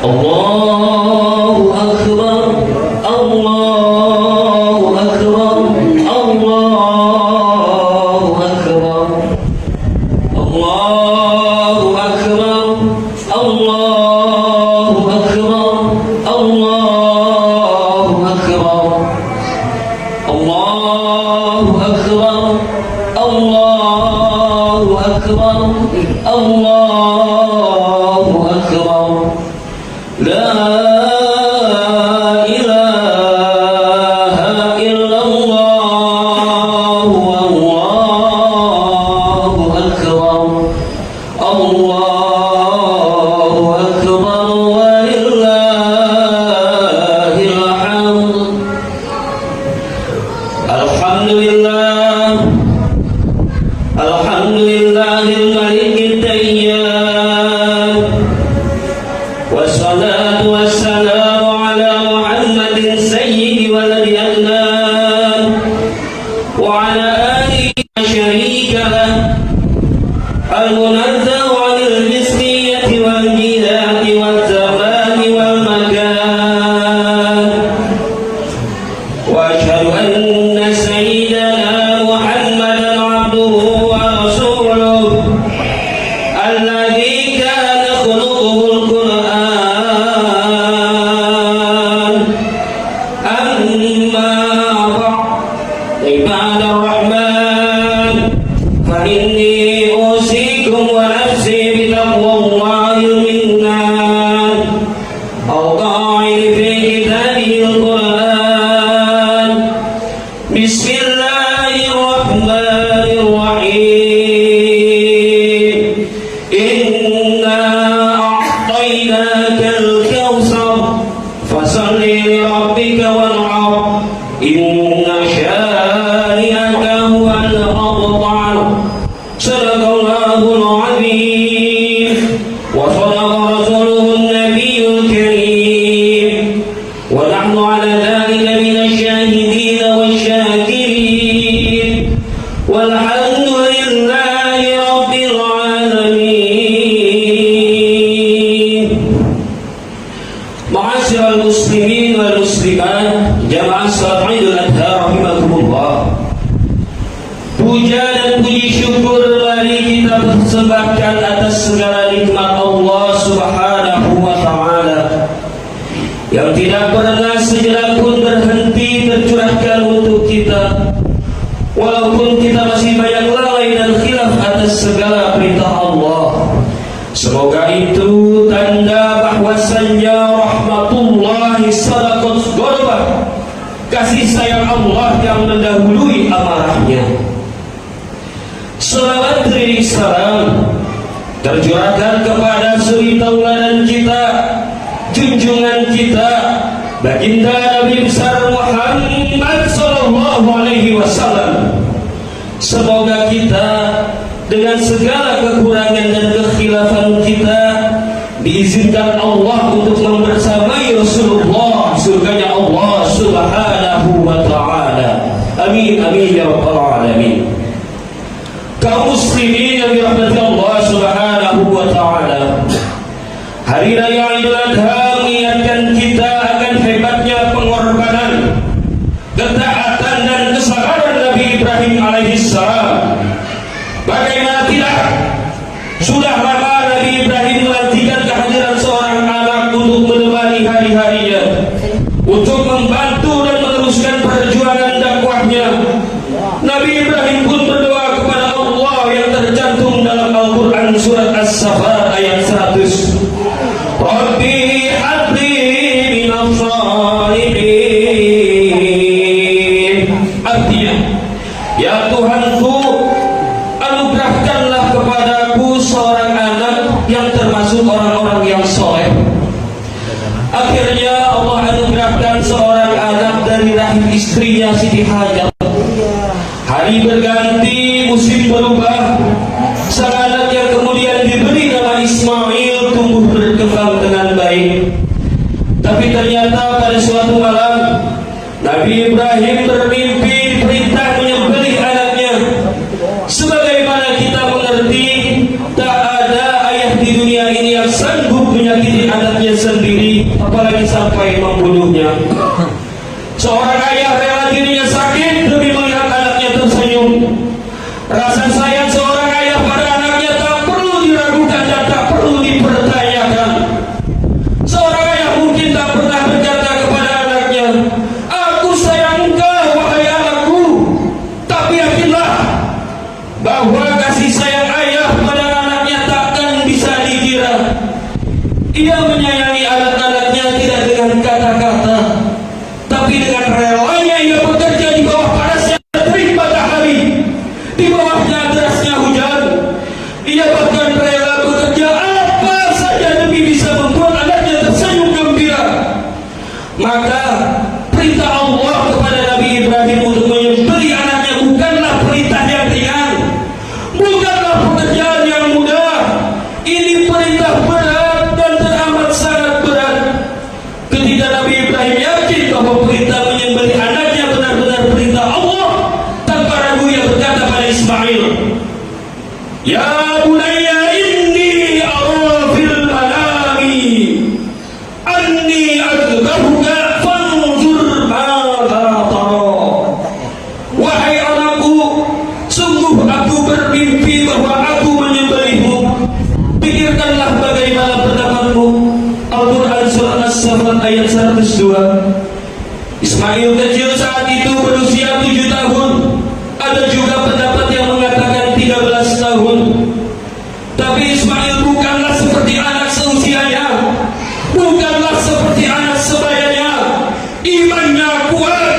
Allahu Akbar, Allahu Akbar, Allahu Akbar, Allahu Akbar, Allahu Akbar, Allahu Akbar, Allahu Akbar, Allahu Akbar, Allahu Akbar. La ilaha illallah, Allahu Akbar, Allahu Akbar, walillahil hamd. Alhamdulillah, alhamdulillahil malikid dayyan, wassalatu wassalamu ala Muhammadin sayyidi waladi adnan wa ala alihi wa syarika lah al-munazzahu anil misliyati wal jilati wal zamani wal makan. Wa ashhadu anna sayyidana Muhammadan abduhu wa rasuluhu alladhi kana khuluquhul Qur'an. Amma ba'd, ibadah rahman, fa inni usikum wa nafsi bitaqwallahil minnan al-qa'il fi kitabihil Qur'an. Bismillahirrahmanirrahim. Inna a'tainakal kautsar fasalli li rabbika wanhar. Inna syani'aka huwal abtar. Sadaqallahul azim wa sadaqa rasuluhun nabiyyul karim. Wa nahnu ala dhalika minasy syahidin wasyakirin. Walhamdulillahi rabbil alamin. Ma'asyiral muslimin wal muslimat, jamaah salat Idul Adha rahimakumullah. Puja dan puji syukur mari kita persembahkan atas segala nikmat Allah Subhanahu wa taala yang tidak pernah sejenak pun berhenti tercurahkan untuk kita, walaupun kita masih banyak lalai dan khilaf atas segala perintah Allah. Semoga itu tanda bahwasannya rahmatullahi sadaqat ghadabah, kasih sayang Allah yang mendahului amarahnya. Salawat dan salam tercurahkan kepada suri tauladan kita, junjungan kita, baginda Nabi besar Muhammad sallallahu alaihi wasallam. Semoga kita dengan segala kekurangan dan kekhilafan kita diizinkan Allah untuk membersamai Rasulullah surganya Allah Subhanahu wa taala. Amin amin ya rabbal alamin. Kaum muslimin yang dirahmati Allah Subhanahu wa taala, hari raya Idul Adha mengingatkan kita akan hebatnya pengorbanan, ketaatan dan kesabaran Nabi Ibrahim alaihissalam. Bagaimana tidak, sudah lama Nabi Ibrahim menantikan kehadiran seorang anak untuk menemani hari-harinya, untuk membantu dan meneruskan perjuangan dakwahnya. Nabi Ibrahim pun berdoa kepada Allah yang tercantum dalam Al-Quran surat As-Saffat ayat 100. Rabbi habli minas shalihin. Artinya, ya Tuhanku, anugerahkanlah kepadaku seorang anak yang termasuk orang-orang yang soleh. Akhirnya Allah anugerahkan seorang anak dari rahim istrinya Siti Hajar. Hari berganti, musim berubah. Sang anak yang kemudian diberi nama Ismail tumbuh berkembang dengan baik. Tapi ternyata pada suatu malam Nabi Ibrahim bermimpi diperintah menyembelih anaknya. Sebagaimana kita mengerti, tak ada ayah di dunia ini yang sanggup menyakiti anaknya sendiri Ya bunayya inni ara fil manami anni adbahuka fanzur madza tara. Wahai anakku, sungguh aku bermimpi bahwa aku menyembelihmu. Pikirkanlah bagaimana pendapatmu. Al-Quran surah As-Saffat ayat 102. Ismail kecil saat itu berusia 7 tahun. Ada juga pendapat yang mengatakan 13 tahun. Tapi Ismail bukanlah seperti anak seusianya, bukanlah seperti anak sebayanya. Imannya kuat,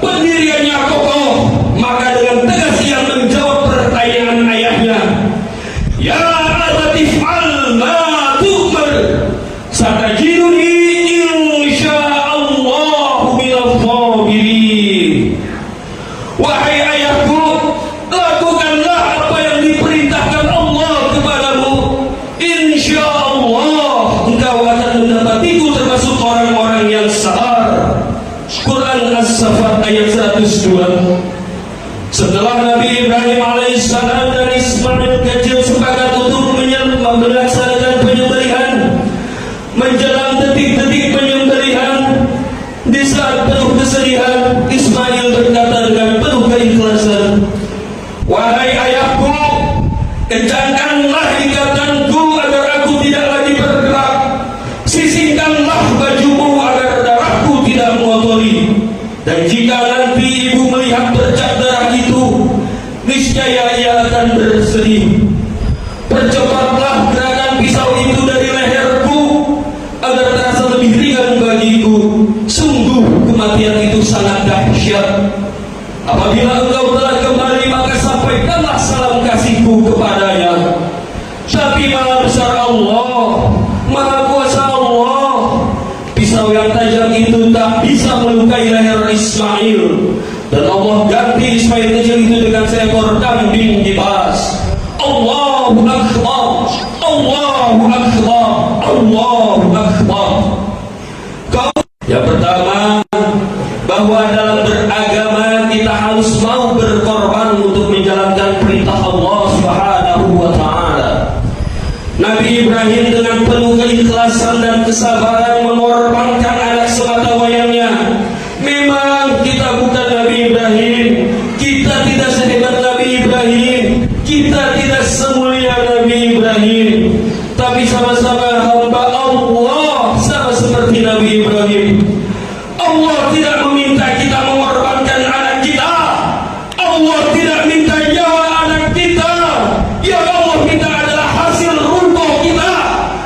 pendiriannya kokoh. Maka dengan tegas ia menjawab pertanyaan ayahnya. Ya abati fa'al ma tu'mar satajiduni insyaallahu minadh shabirin. Wahai ayahku, lakukanlah apa yang diperintahkan Allah kepadamu. Insyaallah engkau akan mendapatiku termasuk orang-orang yang sabar. Quran As-Saffat ayat 102. Setelah Nabi Ibrahim alaihissalam dan Ismail kecil sepakat untuk melaksanakan penyembelihan, menjelang detik-detik penyembelihan, di saat penuh kesedihan, Ismail berkata dengan penuh keikhlasan, wahai ayahku, kencangkanlah ikatanku agar aku tidak lagi bergerak, sisingkanlah bajumu agar darahku tidak mengotori, dan jika nanti ibu melihat bercak darah itu, niscaya ia akan bersedih. Percepatlah gerakan pisau itu dari leherku agar terasa lebih ringan bagiku. Sungguh kematian itu sangat dahsyat. Apabila engkau telah kembali, maka sampaikanlah salam kasihku kepadanya. Tapi maha besar Allah, maha kuasa Allah, pisau yang tajam itu tak bisa melukai leher Ismail. Dan Allah ganti Ismail kecil itu dengan seekor kambing dibalas. Allahu Akbar, Allahu Akbar, Allahu Akbar. Yang pertama, bahwa dalam beragama kita harus mau berkorban untuk menjalankan perintah Allah Subhanahu wa Ta'ala. Nabi Ibrahim dengan penuh keikhlasan dan kesabaran mengorbankan anak semata wayangnya. Memang kita bukan Nabi Ibrahim, kita tidak sehebat Nabi Ibrahim, kita tidak semulia Nabi Ibrahim, tapi sama-sama hamba Allah, sama seperti Nabi Ibrahim. Allah tidak meminta kita mengorbankan anak kita. Allah tidak minta nyawa anak kita. Yang Allah minta adalah hasil rumput kita,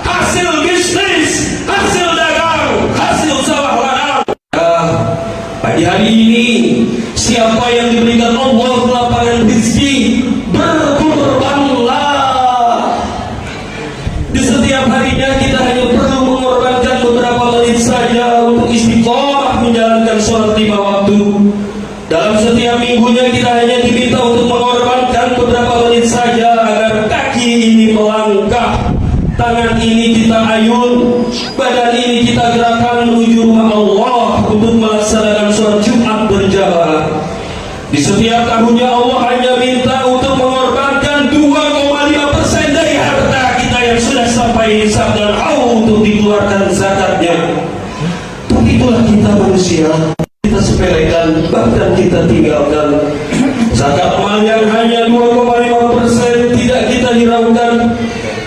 hasil bisnis, hasil dagang, hasil sawah ladang. Pagi hari ini, siapa yang diberikan Allah lapangan rezeki, berkorbanlah. Di setiap harinya kita hanya perlu mengorbankan beberapa menit saja untuk istiqomah menjalankan sholat 5 waktu. Dalam setiap minggunya kita hanya diminta untuk mengorbankan beberapa menit saja agar kaki ini melangkah, tangan ini kita ayun, badan ini kita gerakan menuju rumah Allah untuk melaksanakan sholat Jumat berjamaah. Di setiap tahunnya Allah hanya minta untuk mengorbankan 2,5% dari harta kita yang sudah sampai nisab dan haul untuk dikeluarkan zakatnya. Tapi itulah kita manusia, kita sepelekan, bahkan kita tinggalkan. Zakat mal yang hanya 2,5% tidak kita hiraukan.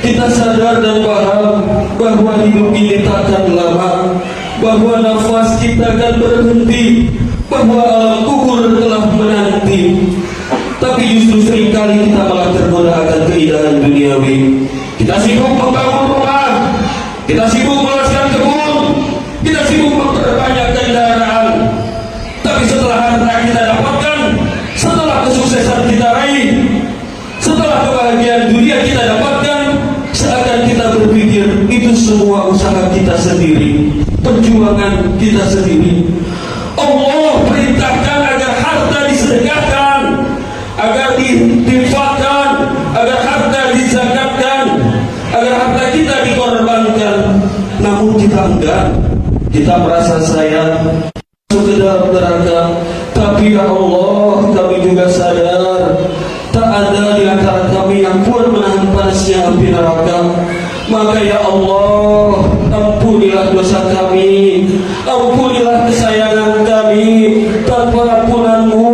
Kita sadar dan paham bahwa hidup ini takkan lama, bahwa nafas kita akan berhenti, bahwa alam kubur telah menanti. Tapi justru seringkali kita malah tergoda akan keindahan duniawi. Kita sibuk membangun rumah, kita sibuk meluaskan kebun, kita sibuk memperbanyak kendaraan. Tapi setelah harta kita dapatkan, setelah kesuksesan kita raih, setelah kebahagiaan dunia kita dapatkan, seakan kita berpikir itu semua usaha kita sendiri, perjuangan kita sendiri. Allah perintahkan agar harta disedekahkan, agar diinfakkan, agar harta dizakatkan, agar harta kita dikorbankan. Namun kita enggak, kita merasa sayang ke dalam neraka. Tapi ya Allah, kami juga sadar tak ada di antara kami yang kuat panasnya api neraka. Maka ya Allah, ampunilah dosa kami, ampunilah kesayangan kami. Tanpa ampunanmu,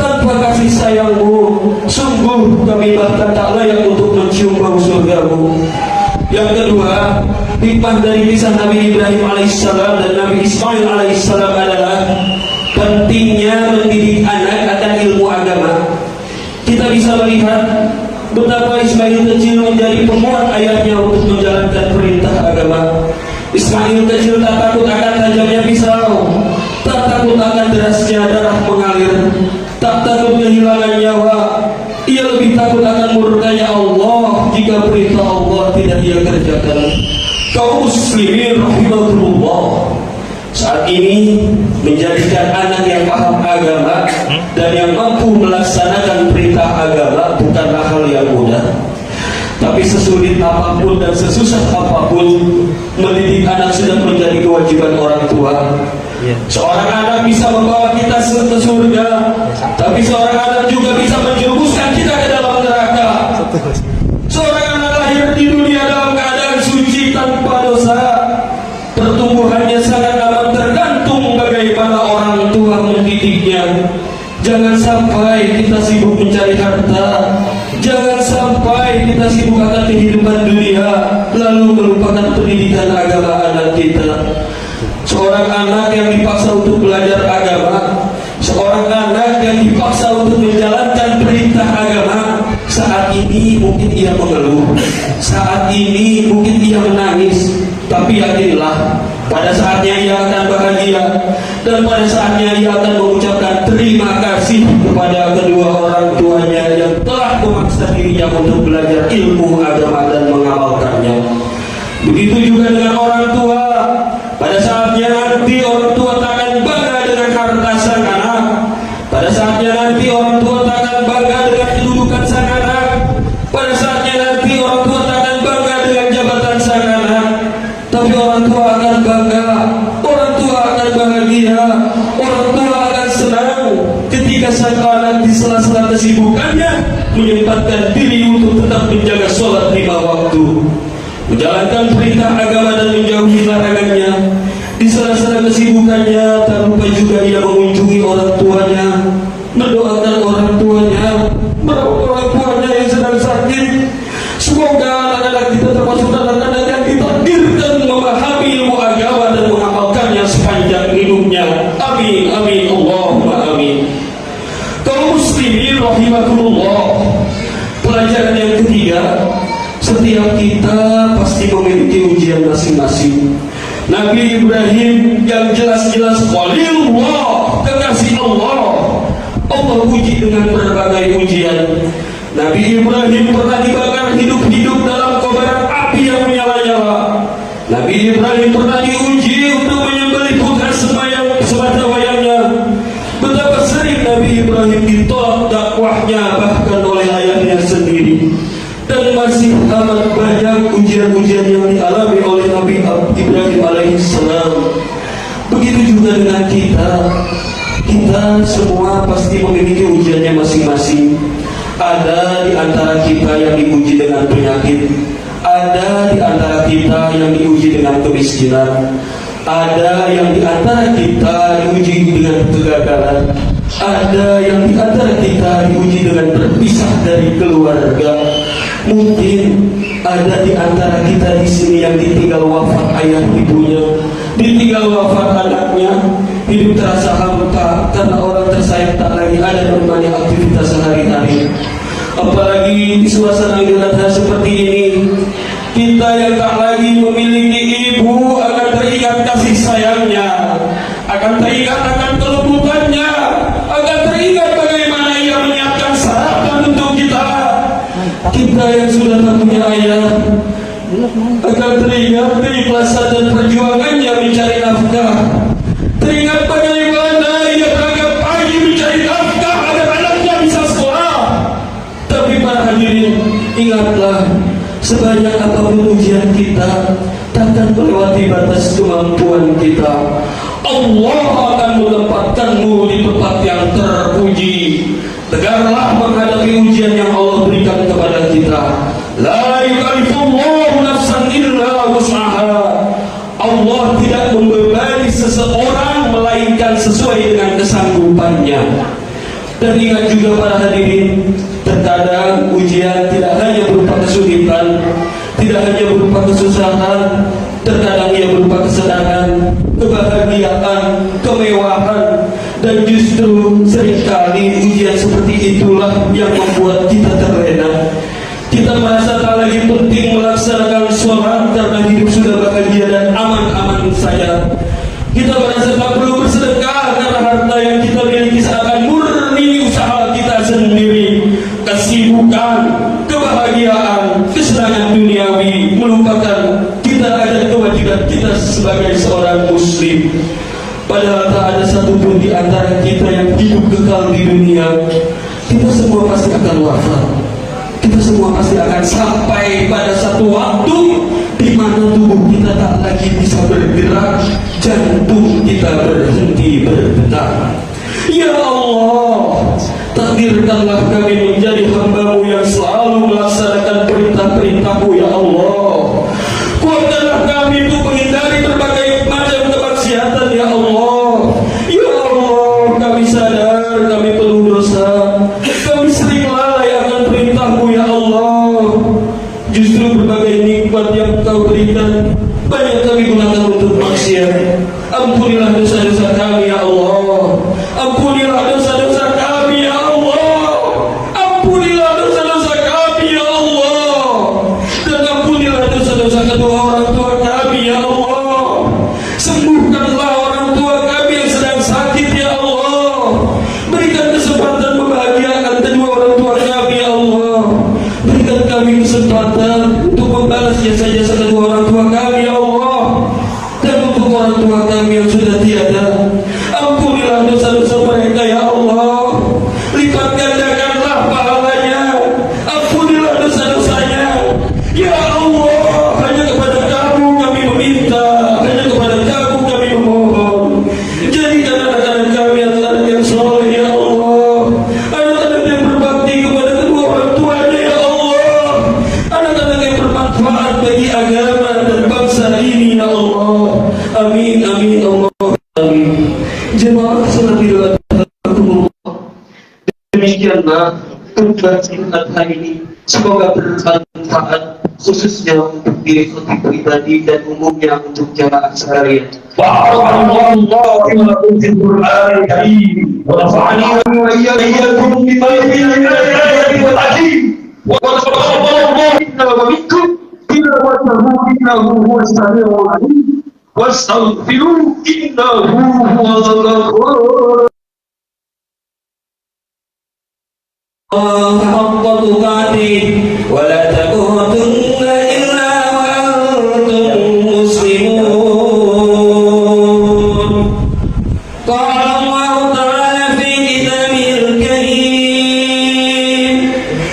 tanpa kasih sayangmu, sungguh kami bahkan tak layak untuk mencium bau surgamu. Yang kedua, hikmah dari kisah Nabi Ibrahim alaihissalam dan Nabi Ismail alaihissalam adalah pentingnya mendidik anak akan ilmu agama. Kita bisa melihat betapa Ismail kecil menjadi pemuat ayahnya untuk menjalankan perintah agama. Ismail kecil tak takut akan tajamnya pisau, tak takut akan derasnya darah mengalir, tak takut kehilangan nyawa. Ia lebih takut akan murkanya Allah jika perintah Allah tidak dia kerjakan. Kaum muslimin rahimakumullah, saat ini menjadikan anak yang paham agama dan yang mampu melaksanakan perintah agama bukanlah hal yang mudah. Tapi sesulit apapun dan sesusah apapun, mendidik anak sudah menjadi kewajiban orang tua. Seorang anak bisa membawa kita ke surga, tapi seorang anak juga bisa menjerumuskan kita ke dalam neraka. Seorang anak lahir di dunia dalam keadaan suci tanpa dosa, pertumbuhannya sangat amat tergantung bagaimana orang tua mendidiknya. Jangan sampai kita sibuk mencari harta, jangan sampai kita sibuk akan kehidupan dunia lalu melupakan pendidikan agama anak kita. Seorang anak yang dipaksa untuk belajar agama, seorang anak yang dipaksa untuk menjalankan perintah agama, saat ini mungkin ia mengeluh, saat ini mungkin ia menangis, tapi yakinlah pada saatnya ia akan bahagia, dan pada saatnya ia akan mengucapkan terima kasih kepada kedua orang tuanya yang telah memaksa dirinya untuk belajar ilmu agama dan mengamalkannya. Begitu juga dengan orang tua. Pada saatnya nanti orang tua tak akan bangga dengan harta sang anak. Pada saatnya nanti orang tua tak akan bangga dengan kedudukan sang anak. Pada saatnya nanti orang tua tak akan bangga dengan jabatan sang anak. Tapi orang tua akan bangga, orang tua akan bahagia, orang tua akan senang ketika sang anak di sela-sela kesibukannya menyempatkan diri untuk tetap menjaga sholat 5 waktu, menjalankan perintah agama dan menjauhi larangannya. Di sela-sela kesibukannya tak lupa juga ia mengunjungi orang tuanya, mendoakan orang tuanya, merawat orang tuanya yang sedang sakit. Semoga anak-anak kita termasuk anak-anak yang ditakdirkan memahami ilmu agama dan mengamalkannya sepanjang hidupnya. Amin, amin, Allahumma amin. Kaum muslimin rahimakumullah, pelajaran yang ketiga, setiap kita pasti memiliki ujian masing-masing. Nabi Ibrahim yang jelas-jelas Khalilullah, kekasih Allah, Allah uji dengan berbagai ujian. Nabi Ibrahim pernah dibakar hidup-hidup dalam kobaran api yang menyala-nyala. Nabi Ibrahim pernah diuji untuk menyembelih putra sematawayangnya. Betapa sering Nabi Ibrahim ditolak dakwahnya bahkan oleh ayahnya sendiri. Dan masih amat banyak ujian-ujian yang dialami oleh Nabi Ibrahim alaihissalam. Begitu juga dengan kita. Kita semua pasti memiliki ujiannya masing-masing. Ada di antara kita yang diuji dengan penyakit, ada di antara kita yang diuji dengan kemiskinan, ada yang di antara kita diuji dengan kegagalan, ada yang di antara kita diuji dengan berpisah dari keluarga. Mungkin ada di antara kita di sini yang ditinggal wafat ayah ibunya, ditinggal wafat anaknya, hidup terasa hampa karena orang tersayang tak lagi ada menemani aktivitas sehari-hari. Apalagi di suasana Idul Adha seperti ini, kita yang tak lagi memiliki ibu akan teringat kasih sayangnya, akan teringat akan kelembutannya, akan teringat bagaimana ia menyiapkan sarapan untuk kita. Kita yang sudah tak punya ayah akan teringat keikhlasan dan perjuangannya mencari nafkah, teringat bagaimana ia berangkat pagi mencari nafkah agar anaknya bisa sekolah. Tapi para hadirin, ingatlah, sebanyak apapun ujian kita, takkan melewati batas kemampuan kita. Allah akan menempatkanmu di tempat yang terpuji. Tegarlah menghadapi ujian yang Allah berikan kepada kita. La kehidupannya. Dan ingat juga para hadirin, terkadang ujian tidak hanya berupa kesulitan, tidak hanya berupa kesusahan, terkadang ia berupa kesenangan, kebahagiaan, kemewahan. Dan justru seringkali ujian seperti itulah yang membuat kita terlena. Kita merasa tak lagi penting melaksanakan sholat karena hidup sudah bahagia dan aman-aman saja. Kita merasa tak perlu bersedekah karena harta yang kita miliki seakan murni usaha kita sendiri. Kesibukan, kebahagiaan, kesenangan duniawi melupakan kita ada kewajiban kita sebagai seorang muslim. Padahal tak ada satupun di antara kita yang hidup kekal di dunia. Kita semua pasti akan wafat. Kita semua pasti akan sampai pada satu waktu di mana tubuh kita tak lagi bisa bergerak, jantung kita berhenti berdetak. Ya Allah, takdirkanlah kami menjadi hamba-Mu yang selalu melaksanakan perintah-perintah-Mu, ya Allah. Kuatkanlah kami untuk menghindari berbagai macam kemaksiatan, ya Allah. Ya Allah, kami sadar kami penuh dosa, kami sering lalai akan perintah-Mu, ya Allah. Justru berbagai nikmat yang Kau berikan banyak kami gunakan untuk maksiat. Ampunilah dosa-dosa kami, ya Allah. Ampunilah dosa-dosa kami, ya Allah. Ampunilah dosa-dosa kami, ya Allah. Dan ampunilah dosa-dosa kedua orang tua kami, ya Allah. Sembuhkanlah orang tua kami yang sedang sakit, ya Allah. Berikan kesempatan membahagiakan kedua orang tua kami, ya Allah. Berikan kami kesempatan untuk membalas jasa-jasa kedua orang tua kami, ya Allah. Dan untuk orang tua kami yang sudah tiada, ampunilah dosa-dosa mereka, ya Allah. Lipat gandakanlah pahalanya. Ampunilah dosa-dosanya, ya Allah. Hanya kepada Kamu kami meminta, hanya kepada Kamu kami memohon. Jadikan anak-anak kami anak-anak yang soleh, ya Allah. Anak-anak yang berbakti kepada kedua orang tuanya, ya Allah. Anak-anak yang bermanfaat bagi agama dan bangsa ini, ya Allah. Amin, amin, Allah. Amin. Jemaah salat dirahmatullah. Demikianlah tugas kita hari ini. Semoga bermanfaat khususnya untuk diri pribadi dan umumnya untuk jamaah sekalian. Barakallahu fil Qur'anil Karim wa nafa'ani wa iyyakum bima fihi min al-ayati wal hakim. Wa taqabbalallahu minna wa minkum innahu huwas samiul alim. Wastaghfiruhu innahu huwal ghafur. Haqqa tuqatih wa la tamutunna illa wa antum muslimun. Qala Allah ta'ala fi kitabihil karim,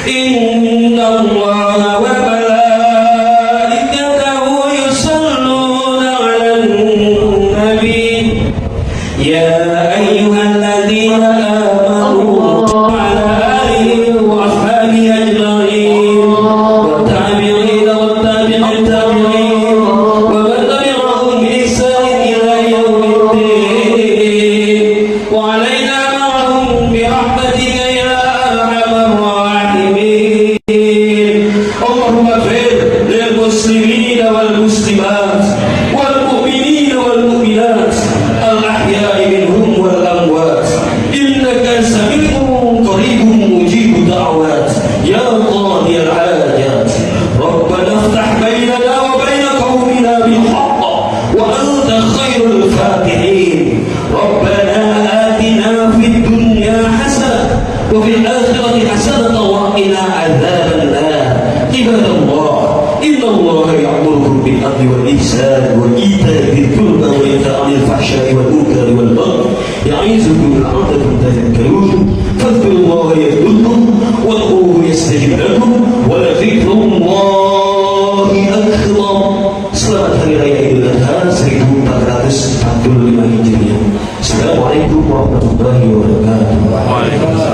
inna Allaha wa malaikatahu yusalluna 'alan nabi ya ayyuhalladzina amanu وفي الآخرة حسنة وقنا عذاب النار. عباد الله إن الله يأمركم بالعدل والإحسان وإيتاء ذي القربى وينهى عن الفحشاء والمنكر والبغي يعظكم لعلكم تذكرون. فاذكروا الله يذكركم وادعوه يستجب لكم ولذكر الله أكبر. Selamat Hari Raya Idul Adha 1445 Hijriah. Assalamualaikum warahmatullahi wabarakatuh.